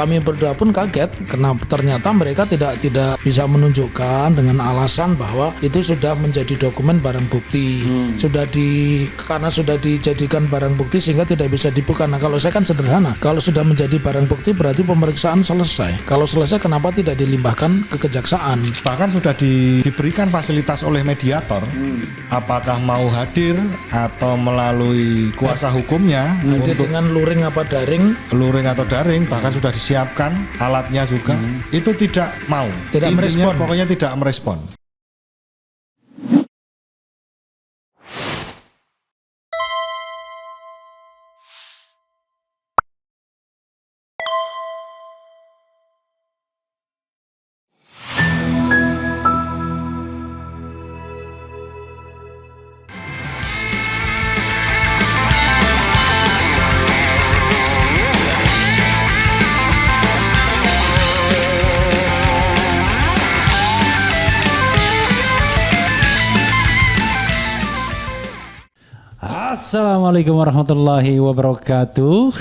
kami berdua pun kaget kenapa ternyata mereka tidak bisa menunjukkan dengan alasan bahwa itu sudah menjadi dokumen barang bukti. Karena sudah dijadikan barang bukti sehingga tidak bisa dibuka. Nah, kalau saya kan sederhana. Kalau sudah menjadi barang bukti berarti pemeriksaan selesai. Kalau selesai kenapa tidak dilimpahkan ke kejaksaan? Bahkan sudah diberikan fasilitas oleh mediator. Apakah mau hadir atau melalui kuasa hukumnya Hadir dengan luring apa daring? luring atau daring, bahkan sudah disiapkan alatnya juga. Itu tidak mau. Tidak merespon. Pokoknya tidak merespon. Assalamualaikum warahmatullahi wabarakatuh.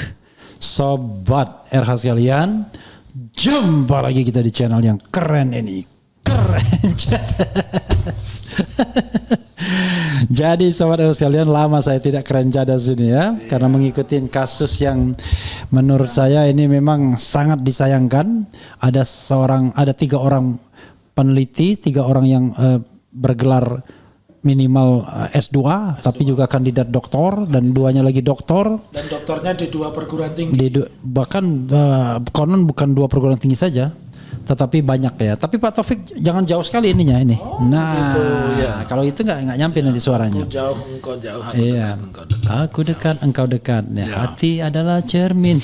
Sobat RH sekalian, jumpa lagi kita di channel yang keren ini. Keren cadas. Jadi sobat RH sekalian, lama saya tidak keren cadas ini ya, karena mengikuti kasus yang menurut saya ini memang sangat disayangkan. Ada 3 orang peneliti, 3 orang yang bergelar minimal S2, tapi juga kandidat doktor, dan 2-nya lagi doktor. Dan doktornya di 2 perguruan tinggi. Bahkan konon bukan 2 perguruan tinggi saja, tetapi banyak ya. Tapi Pak Taufik jangan jauh sekali ininya ini. Gitu, ya. Kalau itu nggak nyampe nanti suaranya. Aku jauh, engkau jauh. Aku dekat, engkau dekat. Ya. Hati adalah cermin.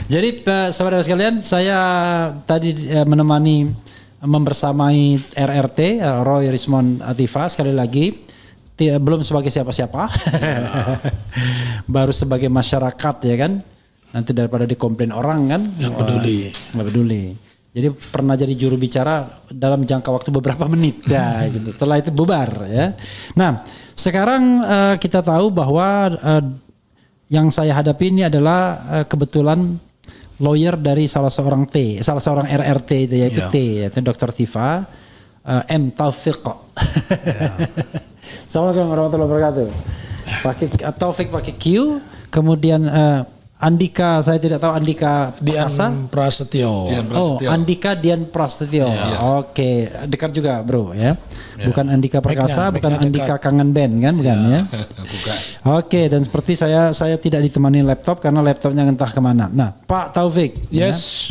Jadi saudara sekalian, saya tadi membersamai RRT, Roy Rismond Atifah, sekali lagi belum sebagai siapa-siapa, baru sebagai masyarakat ya kan. Nanti daripada dikomplain orang kan, nggak peduli. Jadi pernah jadi juru bicara dalam jangka waktu beberapa menit, ya, gitu. Setelah itu bubar ya. Nah sekarang kita tahu bahwa yang saya hadapi ini adalah kebetulan lawyer dari salah seorang RRT itu yaitu T, yaitu Dr. Tifa M. Taufik. Assalamualaikum warahmatullahi wabarakatuh. Taufik pakai Q, kemudian Andika, saya tidak tahu Andika Dian Prasetyo. Andika Dian Prasetyo. Oke, dekat juga bro ya. Bukan Andika Perkasa, bukan Andika Kangen Band kan, bukan ya? Oke, dan seperti saya tidak ditemani laptop karena laptopnya entah kemana. Nah, Pak Taufik. Yes.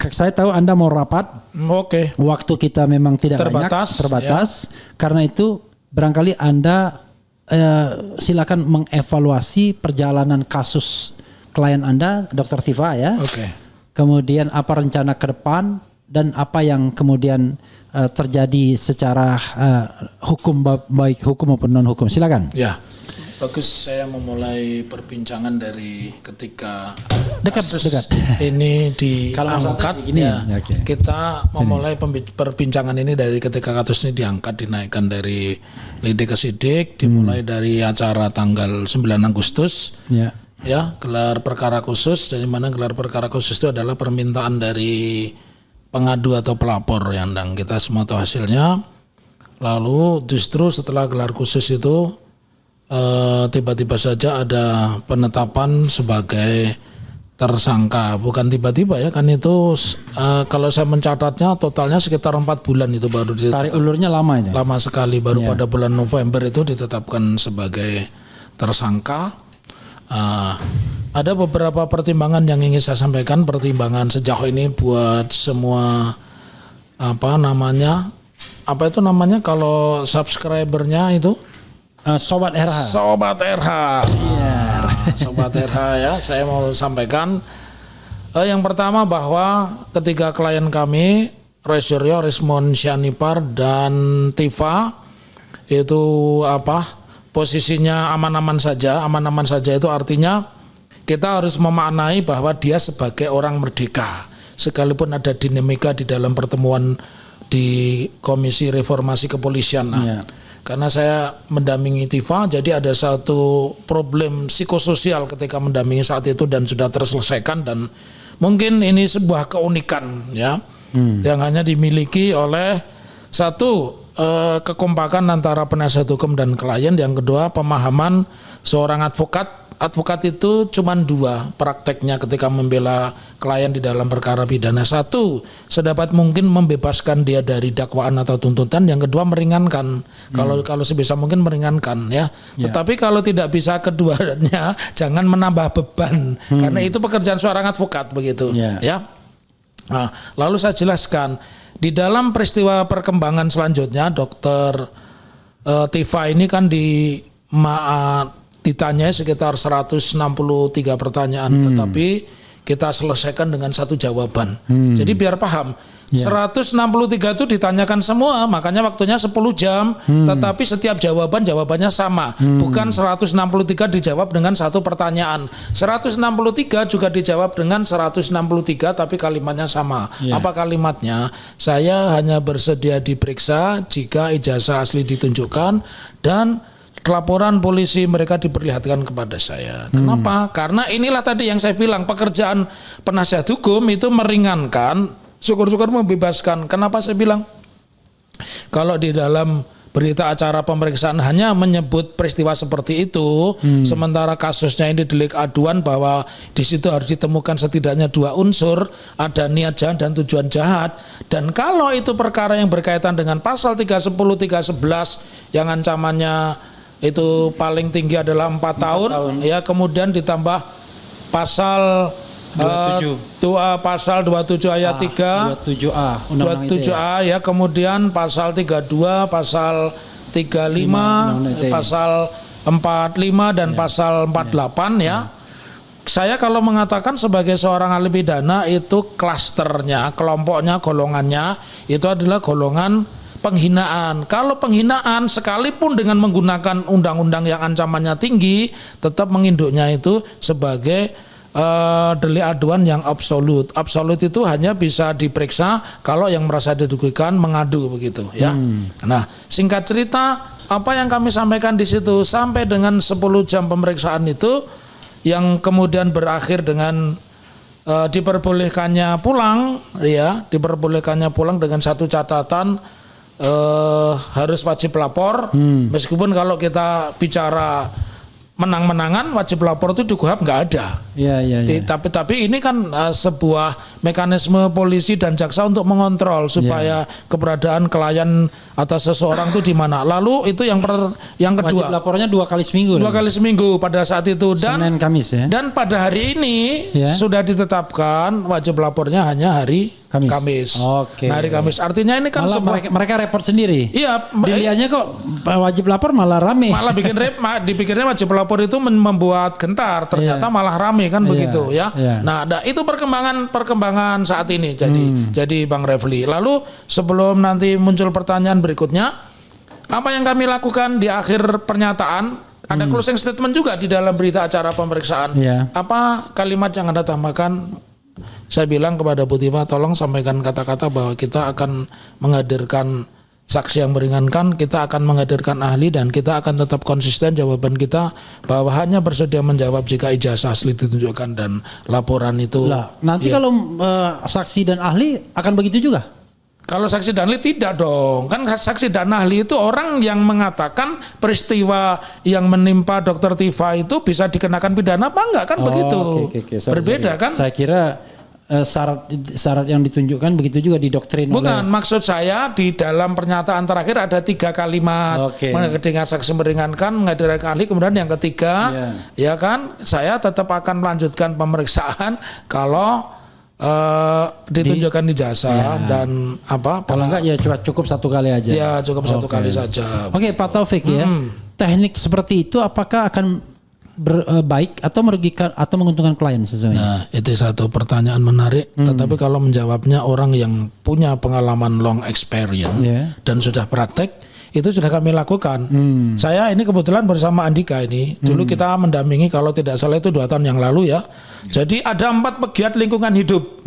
Ya, saya tahu Anda mau rapat. Oke. Waktu kita memang tidak terbatas. Karena itu barangkali Anda silakan mengevaluasi perjalanan kasus klien Anda, Dr. Tifa ya. Oke. Kemudian apa rencana ke depan dan apa yang kemudian terjadi secara hukum, baik hukum maupun non hukum. Silakan. Ya. Bagus, saya memulai perbincangan dari ketika kasus ini diangkat. Kita memulai perbincangan ini dari ketika kasus ini diangkat, dinaikkan dari lidik ke sidik, dimulai dari acara tanggal 9 Agustus. Ya, gelar perkara khusus, dari mana gelar perkara khusus itu adalah permintaan dari pengadu atau pelapor yang kita semua tahu hasilnya. Lalu justru setelah gelar khusus itu tiba-tiba saja ada penetapan sebagai tersangka. Bukan tiba-tiba ya, kan itu kalau saya mencatatnya totalnya sekitar 4 bulan itu baru ditetapkan. Tarik ulurnya lama itu. Lama sekali, baru pada bulan November itu ditetapkan sebagai tersangka. Ada beberapa pertimbangan yang ingin saya sampaikan. Pertimbangan sejauh ini buat semua apa itu namanya kalau subscribernya itu Sobat RH. Sobat RH. Sobat RH ya, saya mau sampaikan yang pertama bahwa ketiga klien kami Roy Rismond Syanipar dan Tifa itu posisinya aman-aman saja. Aman-aman saja itu artinya kita harus memaknai bahwa dia sebagai orang merdeka. Sekalipun ada dinamika di dalam pertemuan di Komisi Reformasi Kepolisian. karena saya mendampingi Tifa, jadi ada satu problem psikososial ketika mendampingi saat itu dan sudah terselesaikan, dan mungkin ini sebuah keunikan ya yang hanya dimiliki oleh satu kekompakan antara penasihat hukum dan klien, yang kedua pemahaman seorang advokat. Advokat itu cuma dua prakteknya ketika membela klien di dalam perkara pidana. Satu, sedapat mungkin membebaskan dia dari dakwaan atau tuntutan. Yang kedua, meringankan. Kalau sebisa mungkin meringankan ya. Tetapi kalau tidak bisa keduanya, jangan menambah beban. Karena itu pekerjaan seorang advokat begitu ya. Nah, lalu saya jelaskan di dalam peristiwa perkembangan selanjutnya, Dokter Tifa ini kan ditanya sekitar 163 pertanyaan, tetapi kita selesaikan dengan satu jawaban. Jadi biar paham, 163 itu ditanyakan semua, makanya waktunya 10 jam, tetapi setiap jawabannya sama. Bukan 163 dijawab dengan satu pertanyaan. 163 juga dijawab dengan 163, tapi kalimatnya sama. Apa kalimatnya? Saya hanya bersedia diperiksa jika ijazah asli ditunjukkan dan laporan polisi mereka diperlihatkan kepada saya. Kenapa? Karena inilah tadi yang saya bilang, pekerjaan penasihat hukum itu meringankan, syukur-syukur membebaskan. Kenapa saya bilang? Kalau di dalam berita acara pemeriksaan hanya menyebut peristiwa seperti itu, sementara kasusnya ini delik aduan bahwa di situ harus ditemukan setidaknya 2 unsur, ada niat jahat dan tujuan jahat. Dan kalau itu perkara yang berkaitan dengan pasal 310, 311 yang ancamannya itu paling tinggi adalah 4 tahun, ya, kemudian ditambah pasal 27 ayat 3, 27A ya, kemudian pasal 32, pasal 35, pasal 45 dan pasal 48 ya. Saya kalau mengatakan sebagai seorang ahli pidana itu klasternya, kelompoknya, golongannya itu adalah golongan penghinaan. Kalau penghinaan sekalipun dengan menggunakan undang-undang yang ancamannya tinggi, tetap menginduknya itu sebagai delik aduan yang absolut. Absolut itu hanya bisa diperiksa kalau yang merasa dirugikan mengadu begitu ya. Nah, singkat cerita, apa yang kami sampaikan di situ sampai dengan 10 jam pemeriksaan itu yang kemudian berakhir dengan diperbolehkannya pulang ya, diperbolehkannya pulang dengan satu catatan, harus wajib lapor, meskipun kalau kita bicara menang-menangan wajib lapor itu di KUHAP nggak ada. Tapi ini kan sebuah mekanisme polisi dan jaksa untuk mengontrol supaya keberadaan klien atau seseorang itu di mana. Lalu itu yang kedua. Wajib lapornya 2 kali seminggu. 2 kali seminggu pada saat itu, dan Senin Kamis ya. Dan pada hari ini sudah ditetapkan wajib lapornya hanya hari Kamis. Nah, hari Kamis. Artinya ini kan mereka report sendiri. Iya. Dilihatnya kok wajib lapor malah rame. Malah dipikirnya wajib lapor itu membuat gentar. Ternyata malah rame kan begitu ya. Nah, itu perkembangan saat ini. Jadi Bang Refli. Lalu sebelum nanti muncul pertanyaan berikutnya, apa yang kami lakukan di akhir pernyataan? Ada closing statement juga di dalam berita acara pemeriksaan. Apa kalimat yang Anda tambahkan? Saya bilang kepada Bu Tifa, tolong sampaikan kata-kata bahwa kita akan menghadirkan saksi yang meringankan, kita akan menghadirkan ahli, dan kita akan tetap konsisten jawaban kita bahwa hanya bersedia menjawab jika ijazah asli ditunjukkan dan laporan itu. Nanti kalau saksi dan ahli akan begitu juga? Kalau saksi dan ahli tidak dong. Kan saksi dan ahli itu orang yang mengatakan peristiwa yang menimpa Dr. Tifa itu bisa dikenakan pidana apa enggak, kan begitu. Berbeda kan? Saya kira syarat yang ditunjukkan begitu juga didoktrin. Bukan, maksud saya di dalam pernyataan terakhir ada 3 kalimat. Dengan saksi meringankan, menghadirkan ahli, kemudian yang ketiga ya kan, saya tetap akan melanjutkan pemeriksaan kalau ditunjukkan ijazah dan apa. Kalau enggak ya cukup 1 kali aja. Ya cukup 1 kali saja. Pak Taufik ya. Teknik seperti itu apakah akan baik atau merugikan atau menguntungkan klien sesuai? Nah, itu satu pertanyaan menarik. Tetapi kalau menjawabnya orang yang punya pengalaman long experience dan sudah praktek, itu sudah kami lakukan. Saya ini kebetulan bersama Andika ini. Dulu kita mendampingi, kalau tidak salah itu 2 tahun yang lalu ya. Jadi ada 4 pegiat lingkungan hidup.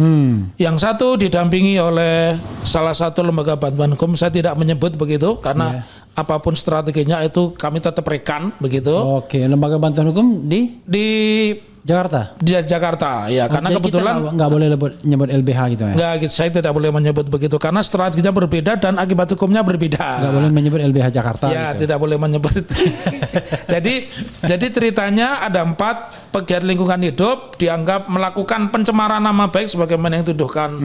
Yang satu didampingi oleh salah satu lembaga bantuan hukum. Saya tidak menyebut begitu karena apapun strateginya itu kami tetap rekan begitu. Oke, lembaga bantuan hukum di Jakarta. Di Jakarta, ya. Karena jadi kebetulan kita nggak boleh nyebut LBH gitu ya. Nggak, saya tidak boleh menyebut begitu karena strateginya berbeda dan akibat hukumnya berbeda. Nggak boleh menyebut LBH Jakarta. Ya, gitu. tidak boleh menyebut itu. jadi ceritanya ada 4 pegiat lingkungan hidup dianggap melakukan pencemaran nama baik sebagaimana yang dituduhkan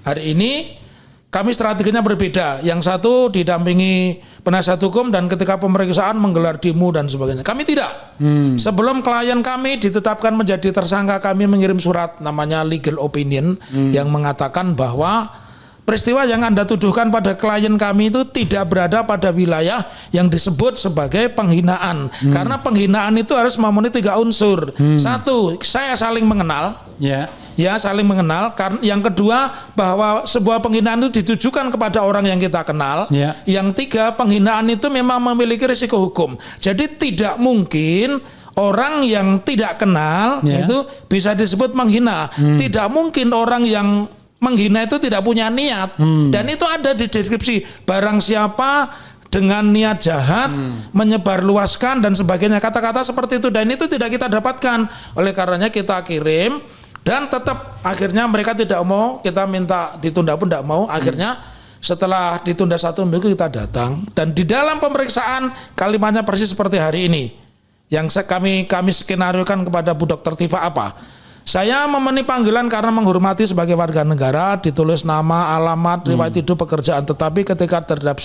hari ini. Kami strateginya berbeda. Yang satu didampingi penasihat hukum dan ketika pemeriksaan menggelar demo dan sebagainya. Kami tidak. Sebelum klien kami ditetapkan menjadi tersangka, kami mengirim surat namanya legal opinion yang mengatakan bahwa peristiwa yang Anda tuduhkan pada klien kami itu tidak berada pada wilayah yang disebut sebagai penghinaan. Karena penghinaan itu harus memenuhi 3 unsur. 1, saya saling mengenal. Ya, saling mengenal. Yang kedua, bahwa sebuah penghinaan itu ditujukan kepada orang yang kita kenal. Yang 3, penghinaan itu memang memiliki risiko hukum. Jadi tidak mungkin orang yang tidak kenal itu bisa disebut menghina. Tidak mungkin orang yang menghina itu tidak punya niat. Dan itu ada di deskripsi. Barang siapa dengan niat jahat menyebarluaskan dan sebagainya, kata-kata seperti itu, dan itu tidak kita dapatkan. Oleh karenanya kita kirim. Dan tetap akhirnya mereka tidak mau, kita minta ditunda pun tidak mau. Akhirnya setelah ditunda 1 minggu kita datang dan di dalam pemeriksaan kalimatnya persis seperti hari ini. Yang kami skenariokan kepada Bu Dr. Tifa apa? Saya memenuhi panggilan karena menghormati sebagai warga negara, ditulis nama, alamat, riwayat hidup, pekerjaan. Tetapi ketika terhadap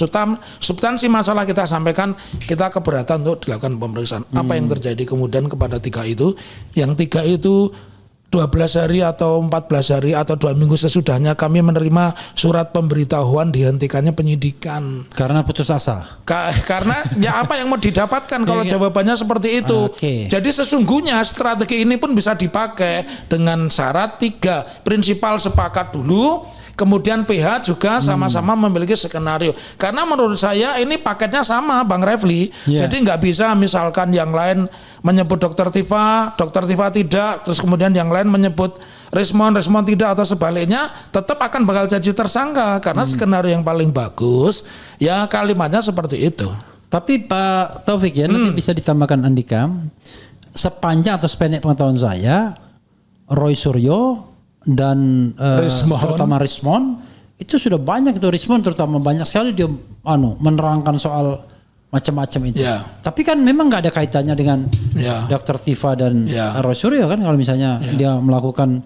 substansi masalah kita sampaikan, kita keberatan untuk dilakukan pemeriksaan. Apa yang terjadi kemudian kepada 3 itu? Yang 3 itu 12 hari atau 14 hari atau 2 minggu sesudahnya kami menerima surat pemberitahuan dihentikannya penyidikan. Karena putus asa. Karena ya apa yang mau didapatkan kalau jawabannya seperti itu. Jadi sesungguhnya strategi ini pun bisa dipakai dengan syarat 3. Prinsipal sepakat dulu, kemudian PH juga sama-sama memiliki skenario. Karena menurut saya ini paketnya sama Bang Refli. Jadi nggak bisa misalkan yang lain menyebut Dr. Tifa tidak, terus kemudian yang lain menyebut Rismon tidak atau sebaliknya, tetap akan bakal jadi tersangka karena skenario yang paling bagus ya kalimatnya seperti itu. Tapi Pak Taufik ya, nanti bisa ditambahkan Andika, sepanjang atau sependek pengetahuan saya, Roy Suryo dan terutama Rismon itu sudah banyak itu terutama banyak sekali dia menerangkan soal macam-macam itu. Tapi kan memang nggak ada kaitannya dengan Dr. Tifa dan Roy Suryo kan kalau misalnya dia melakukan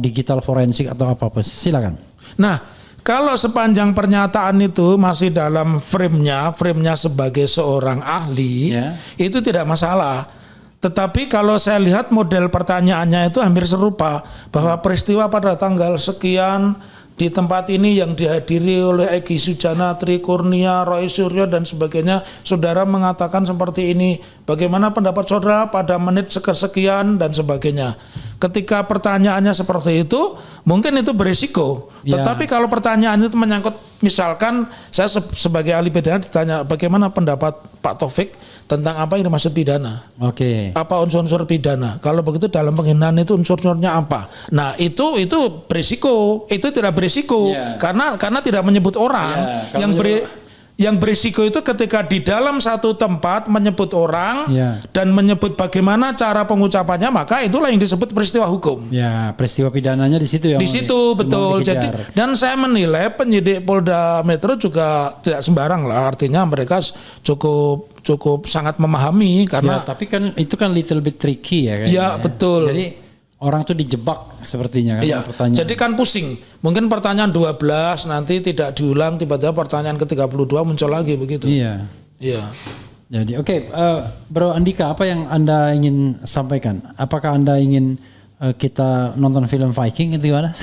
digital forensik atau apa-apa. Silakan. Nah, kalau sepanjang pernyataan itu masih dalam frame-nya sebagai seorang ahli, itu tidak masalah. Tetapi kalau saya lihat model pertanyaannya itu hampir serupa, bahwa peristiwa pada tanggal sekian di tempat ini yang dihadiri oleh Egy Sujana, Tri Kurnia, Roy Suryo dan sebagainya, saudara mengatakan seperti ini. Bagaimana pendapat saudara pada menit sekian dan sebagainya. Ketika pertanyaannya seperti itu, mungkin itu berisiko. Tetapi kalau pertanyaan itu menyangkut, misalkan saya sebagai ahli pidana ditanya bagaimana pendapat Pak Taufik tentang apa yang dimaksud pidana. Apa unsur-unsur pidana? Kalau begitu dalam penghinaan itu unsur-unsurnya apa? Nah itu berisiko. Itu tidak berisiko karena tidak menyebut orang. Yang berisiko itu ketika di dalam satu tempat menyebut orang dan menyebut bagaimana cara pengucapannya, maka itulah yang disebut peristiwa hukum. Peristiwa pidananya di situ ya. Di situ betul. Jadi dan saya menilai penyidik Polda Metro juga tidak sembarang lah, artinya mereka cukup sangat memahami karena. Tapi kan itu kan little bit tricky ya. Betul. Jadi orang tuh dijebak sepertinya kan pertanyaan. Jadi kan pusing. Mungkin pertanyaan 12 nanti tidak diulang, tiba-tiba pertanyaan ke-32 muncul lagi begitu. Iya. Jadi Bro Andika, apa yang Anda ingin sampaikan? Apakah Anda ingin kita nonton film Viking itu gimana?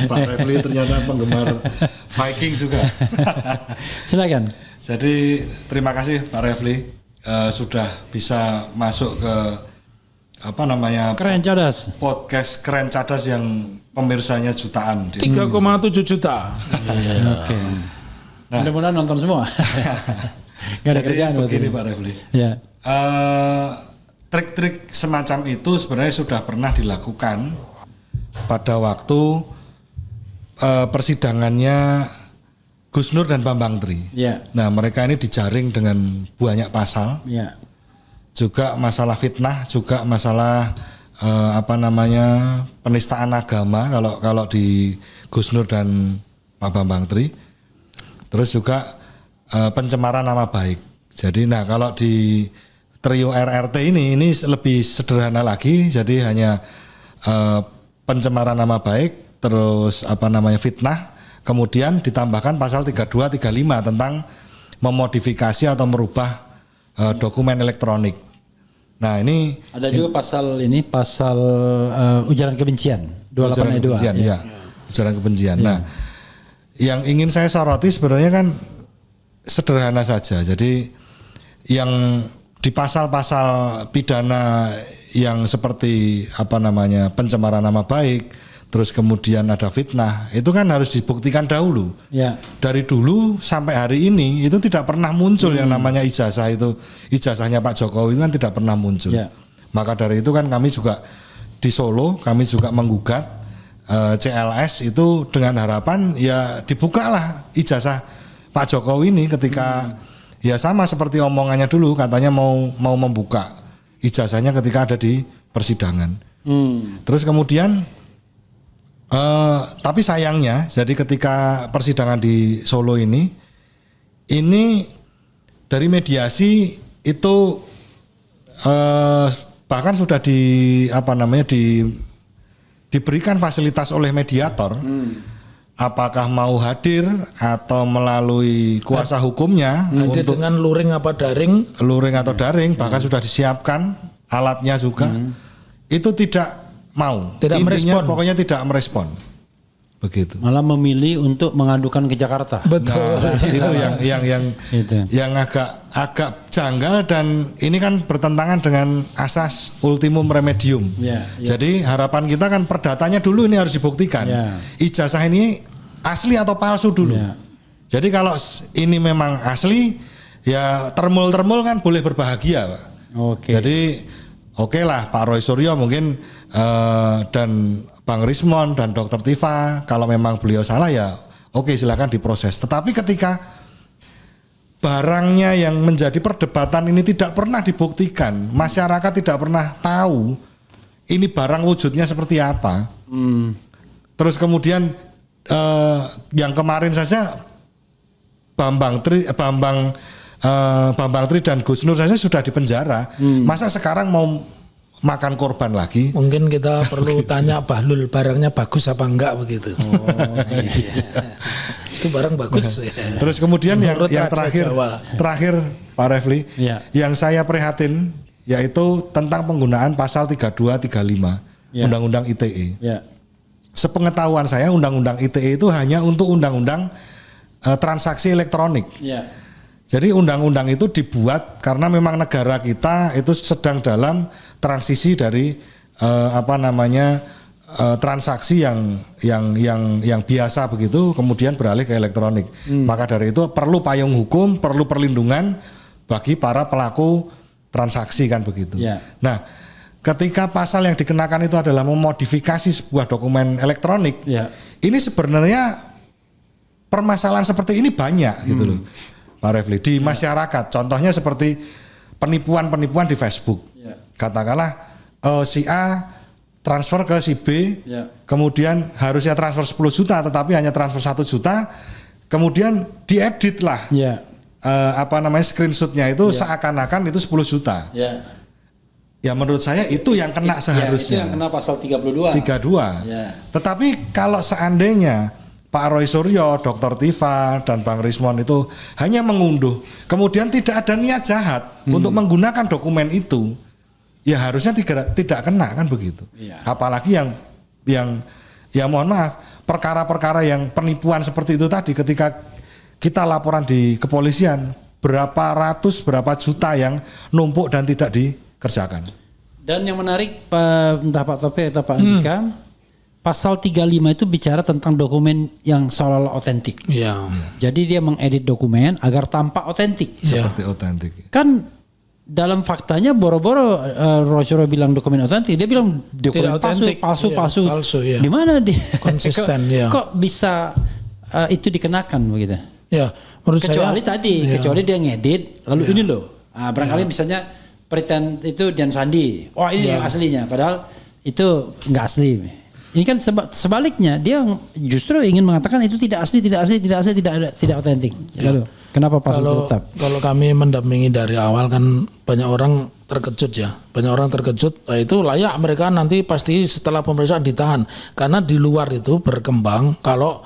Pak Refli ternyata penggemar Viking juga. Silakan. Jadi terima kasih Pak Refli sudah bisa masuk ke Keren Cadas. Podcast Keren Cadas yang pemirsanya jutaan. 3,7 juta. Nah, mudah-mudahan nonton semua. Gak ada kerjaan begini Pak Refli. Trik-trik semacam itu sebenarnya sudah pernah dilakukan pada waktu persidangannya Gus Nur dan Bambang Tri. Ya. Nah, mereka ini dijaring dengan banyak pasal. Ya. Juga masalah fitnah, juga masalah penistaan agama kalau di Gus Nur dan Pak Bambang Tri. Terus juga pencemaran nama baik. Jadi kalau di trio RRT ini lebih sederhana lagi. Jadi hanya pencemaran nama baik, terus fitnah. Kemudian ditambahkan pasal 32, 35 tentang memodifikasi atau merubah dokumen elektronik. Nah ini ada juga pasal ujaran kebencian 282. Ya. Ujaran kebencian. Ya. Nah, yang ingin saya soroti sebenarnya kan sederhana saja. Jadi yang di pasal-pasal pidana yang seperti pencemaran nama baik, terus kemudian ada fitnah, itu kan harus dibuktikan dahulu. Ya. Dari dulu sampai hari ini itu tidak pernah muncul yang namanya ijazah itu, ijazahnya Pak Jokowi itu kan tidak pernah muncul. Ya. Maka dari itu kan kami juga di Solo, kami juga menggugat CLS itu dengan harapan ya dibukalah ijazah Pak Jokowi ini ketika ya sama seperti omongannya dulu, katanya mau membuka ijazahnya ketika ada di persidangan. Terus kemudian tapi sayangnya, jadi ketika persidangan di Solo ini dari mediasi itu bahkan sudah diberikan fasilitas oleh mediator. Apakah mau hadir atau melalui kuasa hukumnya untuk dengan luring atau daring, bahkan sudah disiapkan alatnya juga. Itu tidak mau, merespon. Pokoknya tidak merespon, begitu. Malah memilih untuk mengadukan ke Jakarta. Betul. Nah, itu yang agak janggal, dan ini kan bertentangan dengan asas ultimum remedium. Jadi harapan kita kan perdatanya dulu ini harus dibuktikan. Ijazah ini asli atau palsu dulu. Jadi kalau ini memang asli, ya termul kan boleh berbahagia, Pak. Jadi oke lah Pak Roy Suryo mungkin dan Bang Rismon dan Dr. Tifa, kalau memang beliau salah ya oke, silakan diproses. Tetapi ketika barangnya yang menjadi perdebatan ini tidak pernah dibuktikan, masyarakat tidak pernah tahu ini barang wujudnya seperti apa. Terus kemudian yang kemarin saja Bambang Tri dan Gus Nur saja sudah dipenjara. Masa sekarang mau makan korban lagi? Mungkin kita perlu tanya Bahlul, barangnya bagus apa enggak begitu. Itu barang bagus. Terus kemudian yang terakhir Pak Refli, yang saya prihatin yaitu tentang penggunaan pasal 32, 35 Undang-Undang ITE. Sepengetahuan saya Undang-Undang ITE itu hanya untuk undang-undang transaksi elektronik. Jadi undang-undang itu dibuat karena memang negara kita itu sedang dalam transisi dari transaksi yang biasa begitu, kemudian beralih ke elektronik. Maka dari itu perlu payung hukum, perlu perlindungan bagi para pelaku transaksi kan begitu. Nah, ketika pasal yang dikenakan itu adalah memodifikasi sebuah dokumen elektronik, ini sebenarnya permasalahan seperti ini banyak gitu loh, Pak Refli, di masyarakat. Contohnya seperti penipuan-penipuan di Facebook. Katakanlah si A transfer ke si B, kemudian harusnya transfer 10 juta tetapi hanya transfer 1 juta, kemudian diedit lah screenshotnya itu seakan-akan itu 10 juta. Ya menurut saya itu yang kena seharusnya. Itu yang kena pasal 32. Tetapi kalau seandainya Pak Roy Suryo, Dr. Tifa, dan Bang Rismon itu hanya mengunduh, kemudian tidak ada niat jahat untuk menggunakan dokumen itu, ya harusnya tidak kena kan begitu. Apalagi yang mohon maaf, perkara-perkara yang penipuan seperti itu tadi, ketika kita laporan di kepolisian, berapa ratus, berapa juta yang numpuk dan tidak dikerjakan. Dan yang menarik, entah Pak Tope atau Pak Andika, pasal 35 itu bicara tentang dokumen yang seolah-olah otentik. Jadi dia mengedit dokumen agar tampak otentik. Seperti otentik. Kan dalam faktanya boro-boro Rosyuro bilang dokumen otentik, dia bilang dokumen palsu. Palsu. Di mana dia konsisten? Kok bisa itu dikenakan begitu? Ya, menurut kecuali saya kecuali dia ngedit lalu ini loh. Barangkali misalnya pretend itu Dian Sandi. Oh ini yang aslinya, padahal itu nggak asli. Ini kan sebaliknya, dia justru ingin mengatakan itu tidak asli, tidak otentik. Lalu kenapa pasal tetap? Kalau kami mendampingi dari awal kan banyak orang terkejut ya. Banyak orang terkejut, itu layak mereka nanti pasti setelah pemeriksaan ditahan. Karena di luar itu berkembang kalau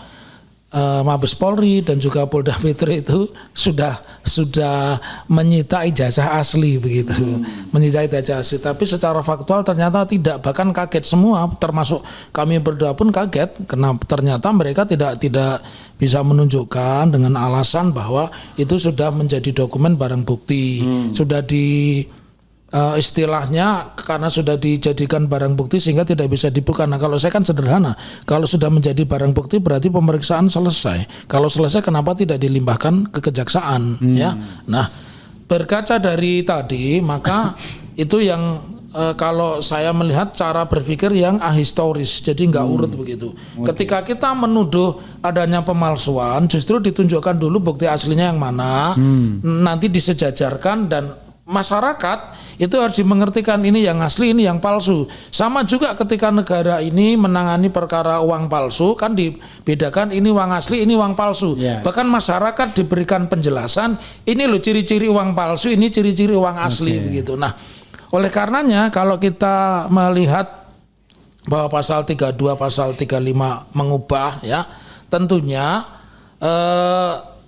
Mabes Polri dan juga Polda Metro itu sudah menyita ijazah asli begitu, menyita ijazah asli. Tapi secara faktual ternyata tidak, bahkan kaget semua, termasuk kami berdua pun kaget karena ternyata mereka tidak bisa menunjukkan dengan alasan bahwa itu sudah menjadi dokumen barang bukti, sudah istilahnya karena sudah dijadikan barang bukti sehingga tidak bisa dibuka. Nah kalau saya kan sederhana, kalau sudah menjadi barang bukti berarti pemeriksaan selesai. Kalau selesai kenapa tidak dilimpahkan ke kejaksaan ya? Nah berkaca dari tadi maka itu yang kalau saya melihat cara berpikir yang ahistoris, jadi nggak urut begitu. Ketika kita menuduh adanya pemalsuan, justru ditunjukkan dulu bukti aslinya yang mana, nanti disejajarkan dan masyarakat itu harus dimengertikan ini yang asli, ini yang palsu. Sama juga ketika negara ini menangani perkara uang palsu kan dibedakan ini uang asli, ini uang palsu. Bahkan masyarakat diberikan penjelasan ini loh ciri-ciri uang palsu, ini ciri-ciri uang asli begitu. Nah, oleh karenanya kalau kita melihat bahwa pasal 32, pasal 35 mengubah ya, tentunya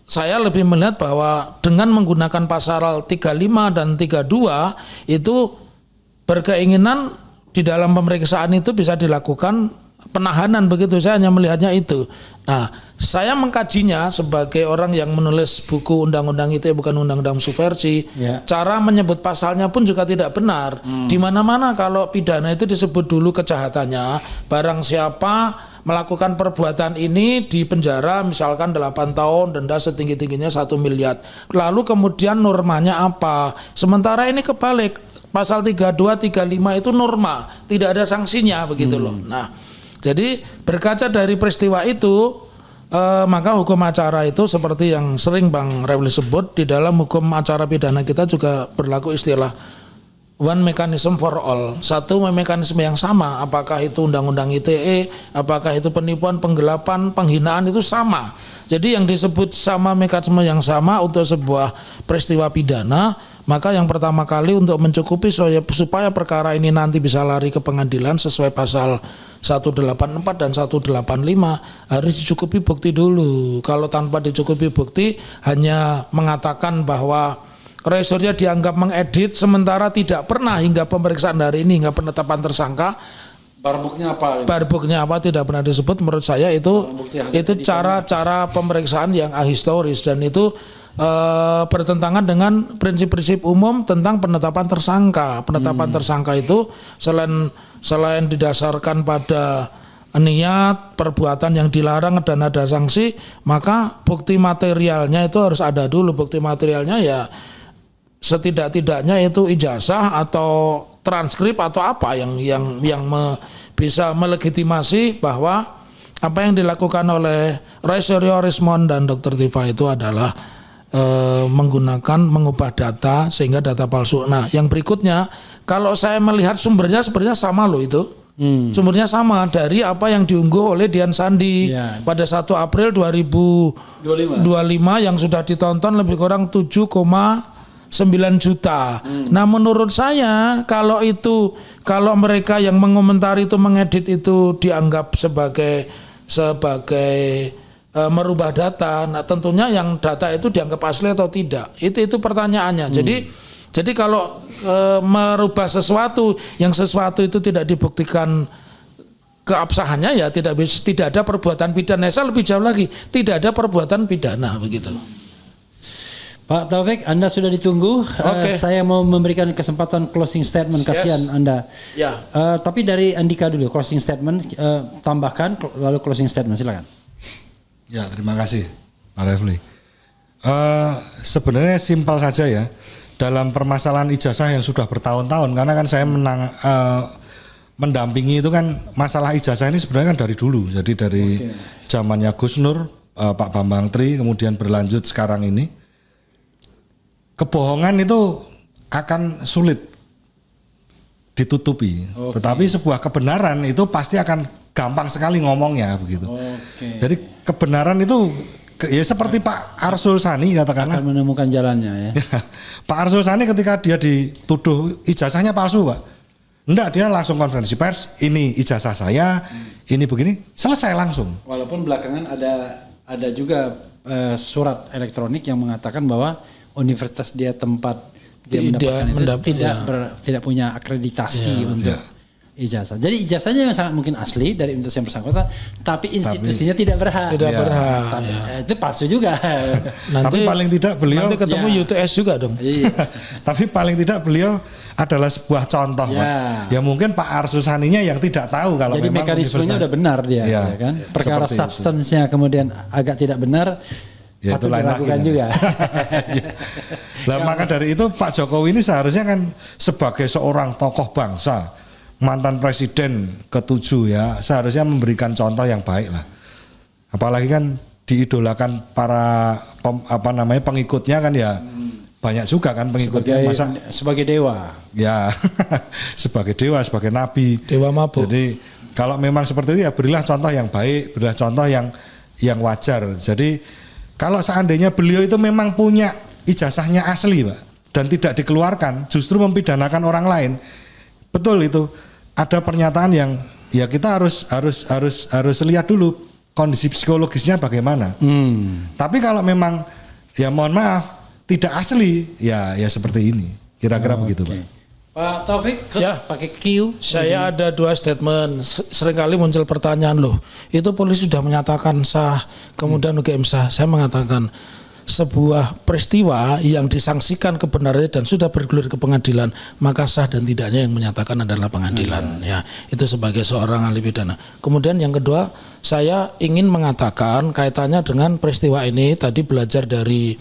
saya lebih melihat bahwa dengan menggunakan pasal 35 dan 32 itu berkeinginan di dalam pemeriksaan itu bisa dilakukan penahanan begitu, saya hanya melihatnya itu. Nah, saya mengkajinya sebagai orang yang menulis buku undang-undang ITE bukan undang-undang subversi. Cara menyebut pasalnya pun juga tidak benar. Di mana-mana kalau pidana itu disebut dulu kejahatannya, barang siapa melakukan perbuatan ini di penjara misalkan 8 tahun, denda setinggi-tingginya 1 miliar. Lalu kemudian normanya apa? Sementara ini kebalik, pasal 32, 35 itu norma, tidak ada sanksinya begitu loh. Nah, jadi berkaca dari peristiwa itu, maka hukum acara itu seperti yang sering Bang Refli sebut, di dalam hukum acara pidana kita juga berlaku istilah one mechanism for all, satu mekanisme yang sama, apakah itu undang-undang ITE, apakah itu penipuan, penggelapan, penghinaan itu sama. Jadi yang disebut sama mekanisme yang sama untuk sebuah peristiwa pidana, maka yang pertama kali untuk mencukupi supaya perkara ini nanti bisa lari ke pengadilan sesuai pasal 184 dan 185 harus dicukupi bukti dulu. Kalau tanpa dicukupi bukti hanya mengatakan bahwa resornya dianggap mengedit sementara tidak pernah hingga pemeriksaan hari ini hingga penetapan tersangka barbuknya apa tidak pernah disebut. Menurut saya itu cara pemeriksaan yang ahistoris dan itu bertentangan dengan prinsip-prinsip umum tentang penetapan tersangka. Penetapan tersangka itu selain didasarkan pada niat, perbuatan yang dilarang dan ada sanksi, maka bukti materialnya itu harus ada dulu. Bukti materialnya ya setidak-tidaknya itu ijazah atau transkrip atau apa yang bisa melegitimasi bahwa apa yang dilakukan oleh Rosario Rismond dan Dr. Tifa itu adalah mengubah data sehingga data palsu. Nah, yang berikutnya kalau saya melihat sumbernya sebenarnya sama loh itu. Sumbernya sama dari apa yang diunggah oleh Dian Sandi pada 1 April 2025 yang sudah ditonton lebih kurang 7,9 juta. Nah, menurut saya kalau mereka yang mengomentari itu mengedit itu dianggap sebagai merubah data, nah tentunya yang data itu dianggap asli atau tidak. Itu pertanyaannya. Jadi kalau merubah sesuatu itu tidak dibuktikan keabsahannya ya tidak ada perbuatan pidana. Saya lebih jauh lagi, tidak ada perbuatan pidana begitu. Pak Taufik, Anda sudah ditunggu. Saya mau memberikan kesempatan closing statement. Kasihan Anda. Tapi dari Andika dulu closing statement, tambahkan lalu closing statement, silakan. Ya, terima kasih Pak Refli. Sebenarnya simpel saja ya. Dalam permasalahan ijazah yang sudah bertahun-tahun, karena kan saya mendampingi itu kan masalah ijazah ini sebenarnya kan dari dulu. Jadi dari zamannya Gus Nur, Pak Bambang Tri, kemudian berlanjut sekarang ini, kebohongan itu akan sulit ditutupi. Tetapi sebuah kebenaran itu pasti akan gampang sekali ngomongnya begitu. Jadi kebenaran itu ya seperti Pak Arsul Sani katakanlah. Akan menemukan jalannya ya. Pak Arsul Sani ketika dia dituduh ijazahnya palsu, Pak. Enggak, dia langsung konferensi pers, ini ijazah saya, ini begini, selesai langsung. Walaupun belakangan ada juga surat elektronik yang mengatakan bahwa universitas dia tempat dia mendapatkan tidak punya akreditasi untuk ijazah. Jadi ijazahnya yang sangat mungkin asli dari universitas yang bersangkutan, tapi institusinya tidak berhak. Itu palsu juga. Tapi paling tidak beliau nanti ketemu UTS juga dong. Tapi paling tidak beliau adalah sebuah contoh, Pak. Ya mungkin Pak Arsul Saninya yang tidak tahu kalau jadi memang mekanismenya udah benar dia, ya kan? Perkara substance-nya kemudian agak tidak benar, ya, patut dilakukan juga. Nah, maka dari itu Pak Jokowi ini seharusnya kan sebagai seorang tokoh bangsa, mantan presiden ke-7 ya, seharusnya memberikan contoh yang baik lah. Apalagi kan diidolakan para pengikutnya kan ya. Banyak juga kan pengikutnya sebagai dewa. Ya, sebagai dewa, sebagai nabi. Dewa mabuk. Jadi kalau memang seperti itu ya berilah contoh yang baik, berilah contoh yang wajar. Jadi kalau seandainya beliau itu memang punya ijazahnya asli, Pak, dan tidak dikeluarkan, justru mempidanakan orang lain. Betul itu. Ada pernyataan yang ya kita harus lihat dulu kondisi psikologisnya bagaimana. Tapi kalau memang ya mohon maaf tidak asli, ya seperti ini. Kira-kira begitu, Pak. Pak Taufik, pakai Q. Saya ada 2 statement. Seringkali muncul pertanyaan loh. Itu polisi sudah menyatakan sah, kemudian UGM sah. Saya mengatakan sebuah peristiwa yang disangsikan kebenarannya dan sudah bergulir ke pengadilan, maka sah dan tidaknya yang menyatakan adalah pengadilan. Ya, itu sebagai seorang ahli pidana. Kemudian yang kedua, saya ingin mengatakan kaitannya dengan peristiwa ini tadi belajar dari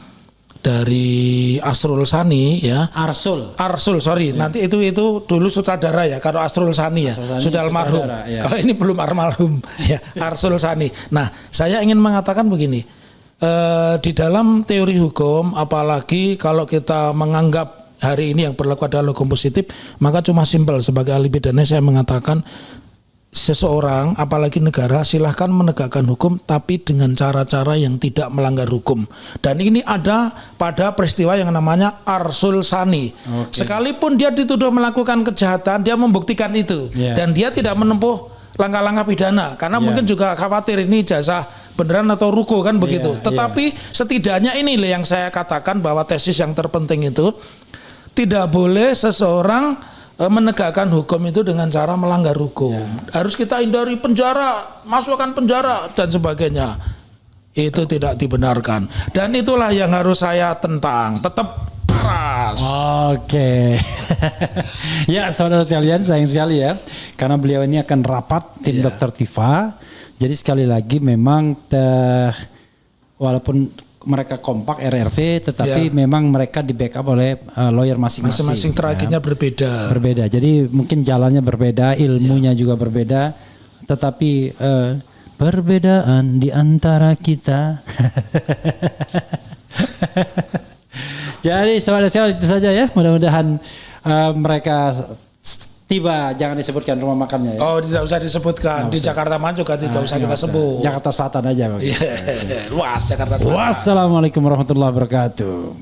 Arsul Sani ya. Arsul sorry. Nanti itu dulu sutradara ya. Kalau Arsul Sani ya sudah almarhum. Ya. Kalau ini belum almarhum ya. Arsul Sani. Nah, saya ingin mengatakan begini. Di dalam teori hukum, apalagi kalau kita menganggap hari ini yang berlaku adalah hukum positif, maka cuma simpel sebagai ahli pidana saya mengatakan seseorang, apalagi negara, silahkan menegakkan hukum tapi dengan cara-cara yang tidak melanggar hukum. Dan ini ada pada peristiwa yang namanya Arsul Sani. Sekalipun dia dituduh melakukan kejahatan, dia membuktikan itu. Dan dia tidak menempuh langkah-langkah pidana karena mungkin juga khawatir ini ijazah beneran atau ruko kan begitu. Tetapi setidaknya ini yang saya katakan bahwa tesis yang terpenting itu tidak boleh seseorang menegakkan hukum itu dengan cara melanggar hukum. Harus kita hindari penjara, masukkan penjara dan sebagainya. Itu tidak dibenarkan. Dan itulah yang harus saya tentang. Tetap keras. Ya, saudara sekalian, sayang sekali ya, karena beliau ini akan rapat tim Dr. Tifa. Jadi sekali lagi memang walaupun mereka kompak RRT, tetapi memang mereka di backup oleh lawyer masing-masing. Masing-masing terakhirnya berbeda. Jadi mungkin jalannya berbeda, ilmunya juga berbeda, tetapi perbedaan di antara kita. Jadi saudara-saudara itu saja ya. Mudah-mudahan mereka tiba, jangan disebutkan rumah makannya ya. Oh, tidak usah disebutkan. Di Jakarta Man juga tidak usah kita sebut. Jakarta Selatan aja. Luas Jakarta Selatan. Wassalamualaikum warahmatullahi wabarakatuh.